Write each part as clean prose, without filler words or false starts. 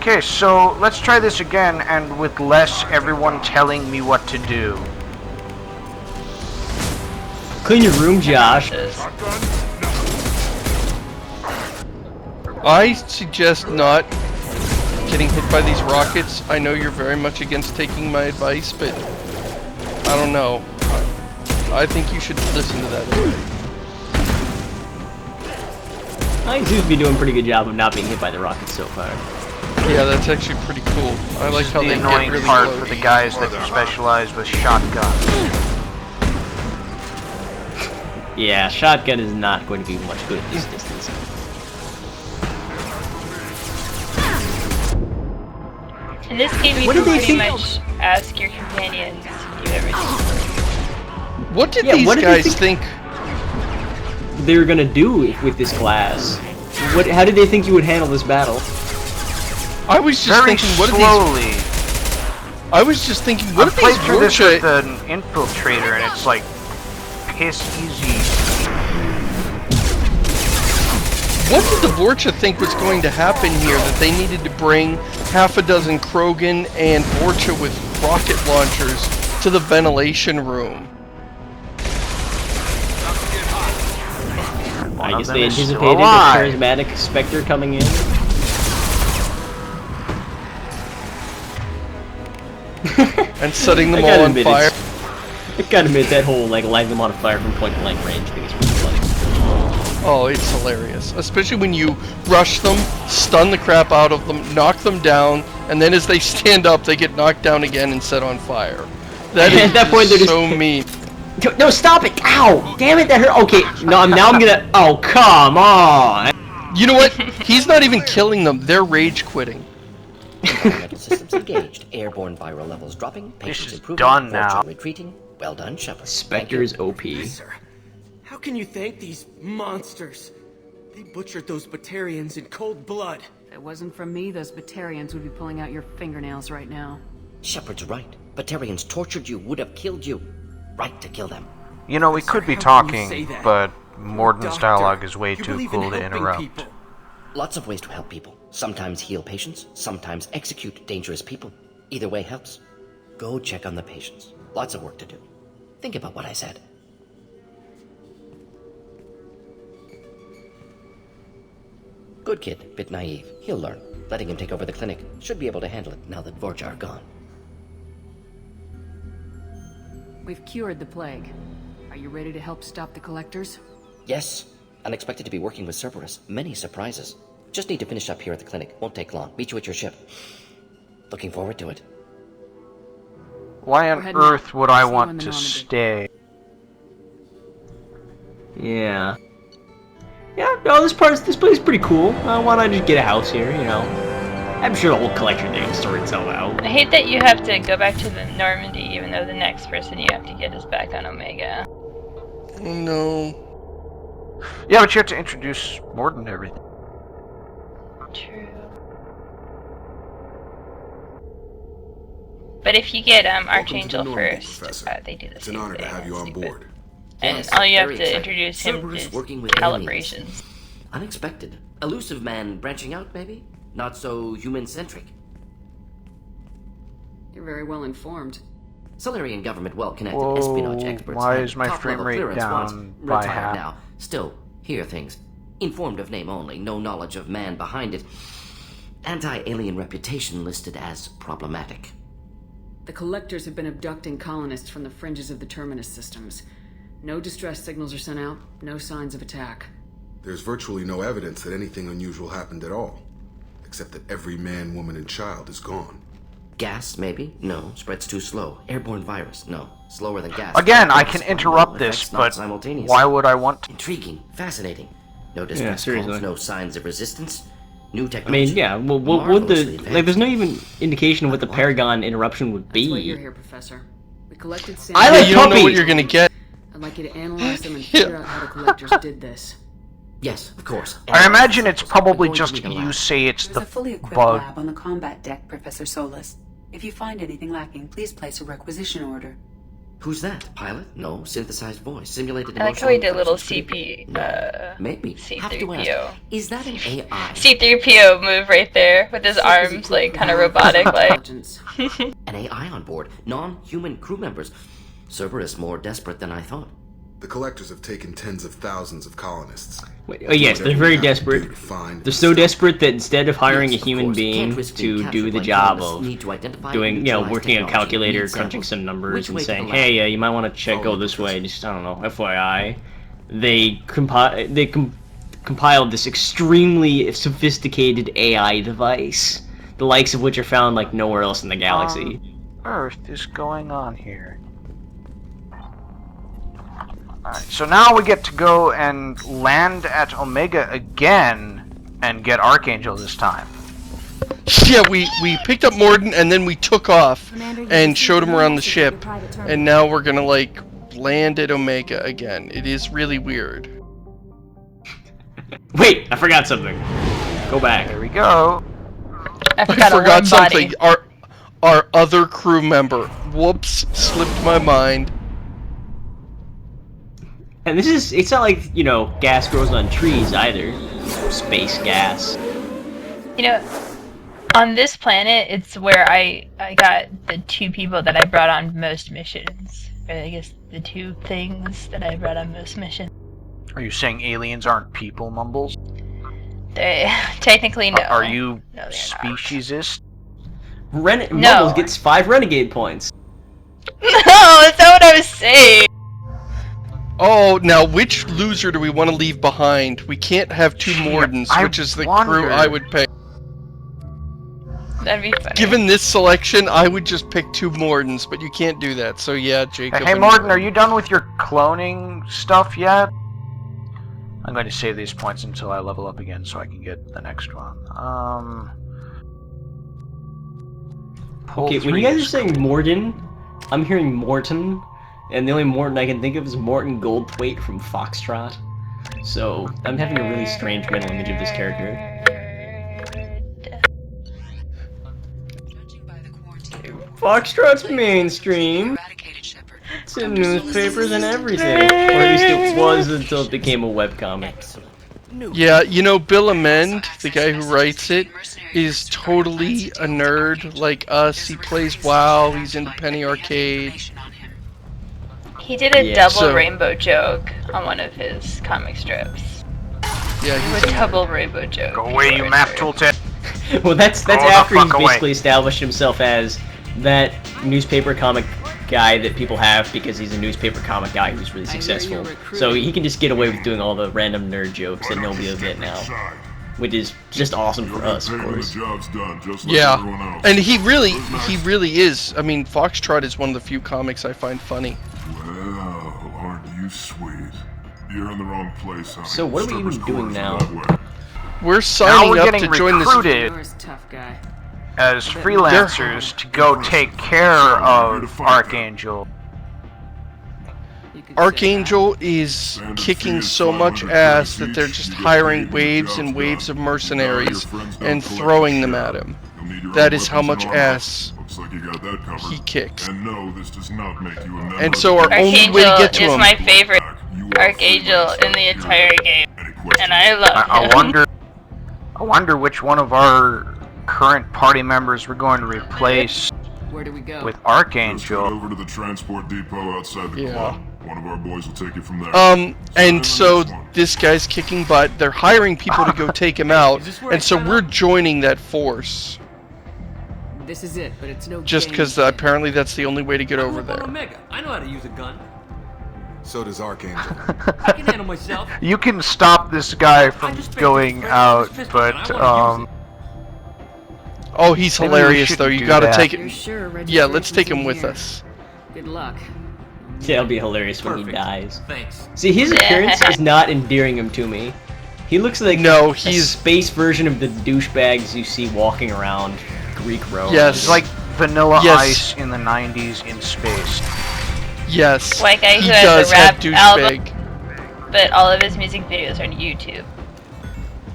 Okay, so let's try this again, and with less everyone telling me what to do. Clean your room, Josh. I suggest not getting hit by these rockets. I know you're very much against taking my advice, but I don't know. I think you should listen to that. I think Zeus be doing a pretty good job of not being hit by the rockets so far. Yeah, that's actually pretty cool. I like how the they annoying get really part close. for the guys that specialize with shotguns. Yeah, shotgun is not going to be much good at this distance. In this game, you can pretty much ask your companions to do everything. What did these guys think they were gonna do with this class? How did they think you would handle this battle? I was just thinking, what slowly. Are these? I was just thinking, what I've are these played through this Vorcha? with an infiltrator, and it's like piss easy. What did the Vorcha think was going to happen here? That they needed to bring half a dozen Krogan and Vorcha with rocket launchers to the ventilation room? I guess they anticipated a charismatic Spectre coming in. And setting them all on fire. I gotta admit, that whole lighting them on fire from point blank range thing is really funny. Oh, it's hilarious. Especially when you rush them, stun the crap out of them, knock them down, and then as they stand up, they get knocked down again and set on fire. That is at that point, they're so mean. No, stop it! Ow! Damn it, that hurt. Okay, no, now I'm gonna. Oh, come on! You know what? He's not even killing them. They're rage quitting. Environmental systems engaged. Airborne viral levels dropping. Patients improving. Done now. Retreating. Well done, Shepard. Spectre is OP. Sir, how can you thank these monsters? They butchered those Batarians in cold blood. If it wasn't for me, those Batarians would be pulling out your fingernails right now. Shepard's right. Batarians tortured you, would have killed you. Right to kill them. You know, we could be talking, but Mordin's dialogue is way too cool to interrupt. People. Lots of ways to help people. Sometimes heal patients, sometimes execute dangerous people. Either way helps. Go check on the patients. Lots of work to do. Think about what I said. Good kid, bit naive. He'll learn. Letting him take over the clinic. Should be able to handle it now that Vorcha are gone. We've cured the plague. Are you ready to help stop the collectors? Yes. Unexpected to be working with Cerberus. Many surprises. Just need to finish up here at the clinic. Won't take long. Meet you at your ship. Looking forward to it. Why on earth would I want to stay? Yeah. Yeah, no, this place is pretty cool. Why not just get a house here, you know? I'm sure the whole collection thing will sort itself out. I hate that you have to go back to the Normandy, even though the next person you have to get is back on Omega. No. Yeah, but you have to introduce Mordin to everything. True. But if you get Archangel first, they do the same thing. It's an honor to have you on board. And Yes, all you have very to exciting. introduce him Cerberus is working with calibrations. Unexpected. Elusive man branching out, maybe? Not so human-centric. You're very well informed. Solarian government well-connected, Whoa, espionage experts. why had is my top-level frame rate clearance down once, by retired half? now. Still, hear things. Informed of name only, no knowledge of man behind it. Anti-alien reputation listed as problematic. The collectors have been abducting colonists from the fringes of the Terminus systems. No distress signals are sent out, no signs of attack. There's virtually no evidence that anything unusual happened at all. Except that every man, woman, and child is gone. Gas, maybe? No. Spreads too slow. Airborne virus? No. Slower than gas. Again, I can interrupt this, but why would I want to? Intriguing. Fascinating. No distress calls, no signs of resistance. New I technology. mean, yeah. Well, what would the there's no even indication of what the Paragon interruption would That's why be. you're here, Professor. We collected samples. I Yeah, like you don't know what puppies. you're gonna get. I'd like you to analyze them and figure out how the collectors did this. Yes, of course. I imagine it's probably We're going to just need a you lab. say it's There's the a fully equipped bug. lab on the combat deck, Professor Solus. If you find anything lacking, please place a requisition order. Who's that? Pilot? No. Synthesized voice. Simulated I like how emotional he did a little intelligence. CP, Maybe. Have to C3PO. ask. Is that an AI? C3PO move right there with his arms like kind of robotic like. Intelligence. An AI on board. Non-human crew members. Cerberus more desperate than I thought. The collectors have taken tens of thousands of colonists. Wait, oh yes, they're very desperate. They're so desperate that instead of hiring a Yes, of human course. being Can't risk to being do captured the by job colonists. of Need to identify doing, and you know, utilize working on a technology. calculator, Need crunching samples. some numbers, Which and way to saying, the hey, lab? you might want to check Follow go me, this way. Professor. Just I don't know, FYI. They compiled this extremely sophisticated AI device, the likes of which are found like nowhere else in the galaxy. Earth is going on here? Alright, so now we get to go and land at Omega again and get Archangel this time. Yeah, we picked up Mordin and then we took off and showed him around the ship, and now we're gonna like land at Omega again. It is really weird. Wait, I forgot something. Go back. There we go. I I forgot a forgot warm something. body. Our other crew member. Whoops, slipped my mind. And this is, it's not like, you know, gas grows on trees either. Space gas. You know, on this planet, it's where I got the two people that I brought on most missions. Or I guess the two things that I brought on most missions. Are you saying aliens aren't people, Mumbles? They technically no. Are you No, they're not. speciesist? Mumbles gets 5 renegade points. No, that's not what I was saying. Oh, now which loser do we want to leave behind? We can't have two Shit, Mordins, I which is the wonder. crew I would pick. That'd be funny. Given this selection, I would just pick two Mordins, but you can't do that. So yeah, Jacob. Hey, and Mordin, are you done with your cloning stuff yet? I'm going to save these points until I level up again so I can get the next one. Okay, when you guys are saying Mordin, I'm hearing Morton, and the only Morton I can think of is Morton Goldthwait from Foxtrot. So, I'm having a really strange mental image of this character. Foxtrot's mainstream. It's in newspapers and everything. Or at least it was until it became a webcomic. Yeah, you know, Bill Amend, the guy who writes it, is totally a nerd like us. He plays WoW, he's into Penny Arcade. He did a Yeah, double so- rainbow joke on one of his comic strips. Yeah, A he's a nerd. double rainbow joke. Go away, you math tooltip. Well, that's Go the after he's fuck away. basically established himself as that newspaper comic guy that people have because he's a newspaper comic guy who's really successful. So he can just get away with doing all the random nerd jokes that nobody will get now, which is just awesome for us, of course. Job's done, just like everyone Yeah, else. and he really is. I mean, Foxtrot is one of the few comics I find funny. Well, aren't you sweet? You're in the wrong place, honey. So what are we even Strippers' doing quarters are now? that way. We're Now signing we're up getting to join this. recruited You're a tough guy. as freelancers to go take care of Archangel. You could say Archangel is kicking so much ass that they're just hiring waves and waves of mercenaries and throwing them at him. You'll need your That own is how weapons much and armor. ass Looks like you got that covered. he kicks. And no, this does not make you a member And of so the our only way to Archangel get to is him. my favorite You are Archangel free in the myself. entire game, Any questions? and I love him. I wonder which one of our current party members we're going to replace where do we go? with Just head Archangel. over to the transport depot outside the Yeah. club. One of our boys will take you from there. And so this guy's kicking butt. They're hiring people to go take him out, and so we're joining that force. This is it, but it's no Just game. because apparently that's the only way to get over there. Omega. I know how to use a gun. So does Archangel. I can handle myself. You can stop this guy from going out, but Oh, he's Maybe we hilarious shouldn't though. You do gotta that. take You're it. sure Yeah, let's take him registration's in with here? us. Good luck. Yeah, it'll be hilarious when he Perfect. dies. Thanks. See, his appearance is not endearing him to me. He looks like No, a he's space version of the douchebags you see walking around Greek Rome. Yes. It's like Vanilla Yes. Ice in the 90s in space. yes. White guy he who has does a rap have album, douchebag. but all of his music videos are on YouTube.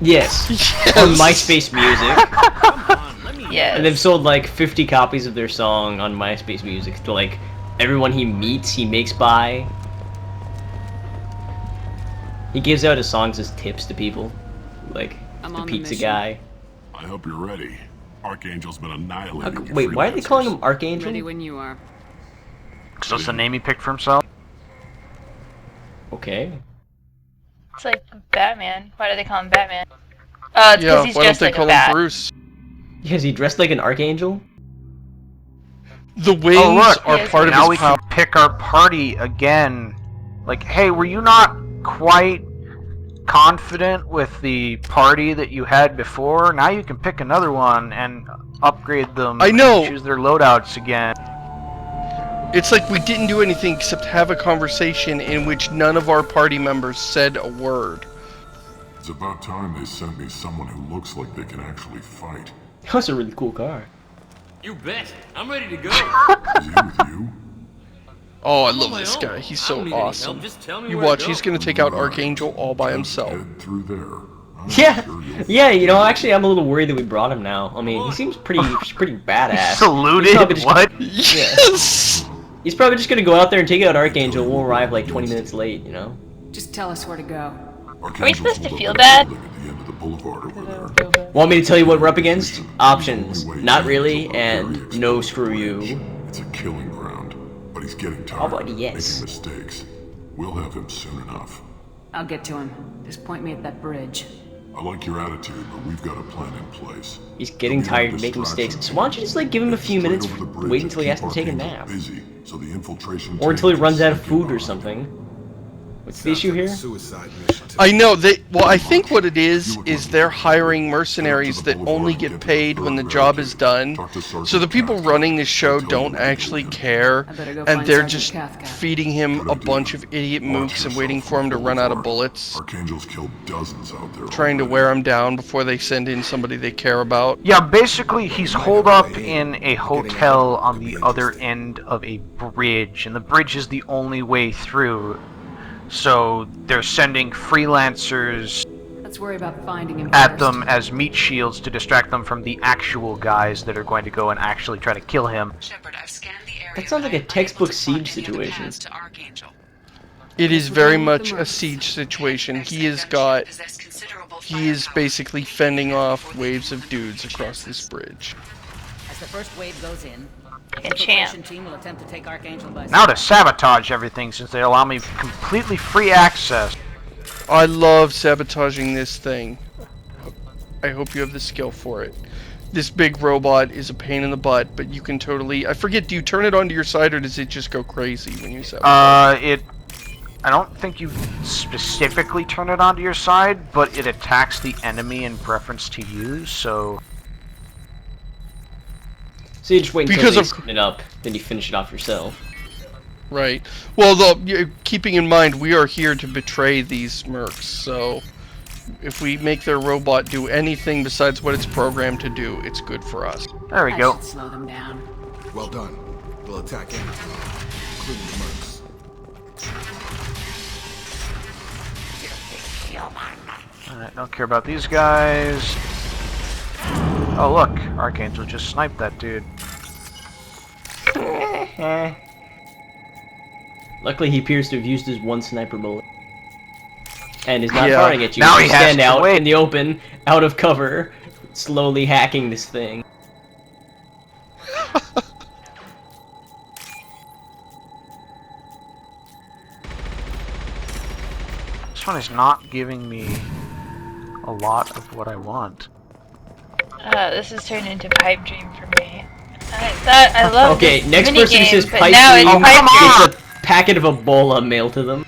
Yes. Yes. On MySpace Music. Yes. And they've sold like 50 copies of their song on MySpace Music to like everyone he meets, he makes buy. He gives out his songs as tips to people, like I'm the on the pizza mission. guy. I hope you're ready. Archangel's been annihilating you Wait, why are they calling him freelancers. Archangel? Ready when you are. So that's the name he picked for himself? Okay. It's like Batman. Why do they call him Batman? Oh, it's because Yeah, he's why don't dressed they like call a bat. him Bruce? Is he dressed like an archangel? The wings Oh, look, are yes, part of now his we power. can pick our party again. Like, hey, were you not quite confident with the party that you had before? Now you can pick another one and upgrade them. I know. And choose their loadouts again. It's like we didn't do anything except have a conversation in which none of our party members said a word. It's about time they sent me someone who looks like they can actually fight. That's a really cool car. You bet. I'm ready to go. Is he with you? Oh, I I'm on love my this own. guy. He's I so don't need any awesome. help. Just tell me You where to watch, go. he's gonna take out Archangel all by himself. Head through there. I'm Yeah, sure you'll yeah. You know, actually, I'm a little worried that we brought him now. I mean, he seems pretty badass. He's Saluted? probably just- What? Yes! He's probably just gonna go out there and take out Archangel. We'll arrive like 20 minutes late, you know? Just tell us where to go. Are we supposed to Archangel's feel above bad? the building at the end of the boulevard over there. Want me to tell you what we're up against? Options. Not really, and no screw you. It's a killing ground, but he's getting How tired about of yes? making mistakes. We'll have him soon enough. I'll get to him. Just point me at that bridge. I like your attitude, but we've got a plan in place. He's getting tired of making mistakes. So why don't you just like give him a few minutes, wait until he has to take a nap, Busy, so the infiltration or until he team runs can out of sneak food in or behind. something. What's the issue here? Suicide mission to I know, well, I think what it is they're hiring mercenaries that only get paid when the job is done. So the people running this show don't actually care, I better go and find they're Sergeant just Kafka. feeding him a bunch of idiot mooks and waiting for him to run out of bullets, Archangel's killed dozens out there. trying to already. wear him down before they send in somebody they care about. Yeah, basically he's holed up in a hotel on the other end of a bridge, and the bridge is the only way through. So they're sending freelancers Let's worry about finding him at first. them as meat shields to distract them from the actual guys that are going to go and actually try to kill him. Shepard, I've scanned the area. That sounds like a textbook siege situation. It is very much a siege situation. He is basically fending off waves of dudes across this bridge. As the first wave goes in, Like the a champ. infiltration team will attempt to take Archangel by Now to sabotage everything since they allow me completely free access. I love sabotaging this thing. I hope you have the skill for it. This big robot is a pain in the butt, but you can totally... I forget, do you turn it onto your side or does it just go crazy when you sabotage? I don't think you specifically turn it onto your side, but it attacks the enemy in preference to you, so... So you just wait until Because they of- spin it up, then you finish it off yourself. Right. Well, though, keeping in mind, we are here to betray these mercs, so... If we make their robot do anything besides what it's programmed to do, it's good for us. There we I go. should slow them down. Well done. We'll attack anything, including the mercs. Alright, don't care about these guys. Oh look, Archangel just sniped that dude. Luckily, he appears to have used his one sniper bullet. And is not Yeah. firing at you. Now You he has stand to out wait. in the open, out of cover, slowly hacking this thing. This one is not giving me a lot of what I want. This has turned into pipe dream for me. I love Okay, this next person who minigame, says but pipe now it's dream pipe dream. gets a packet of Ebola mailed to them.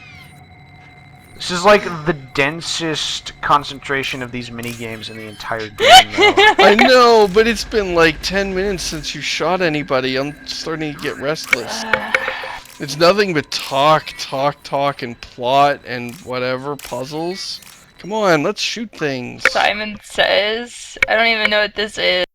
This is like the densest concentration of these mini-games in the entire game, though. I know, but it's been like 10 minutes since you shot anybody. I'm starting to get restless. It's nothing but talk, and plot, and whatever, puzzles. Come on, let's shoot things. Simon Says. I don't even know what this is.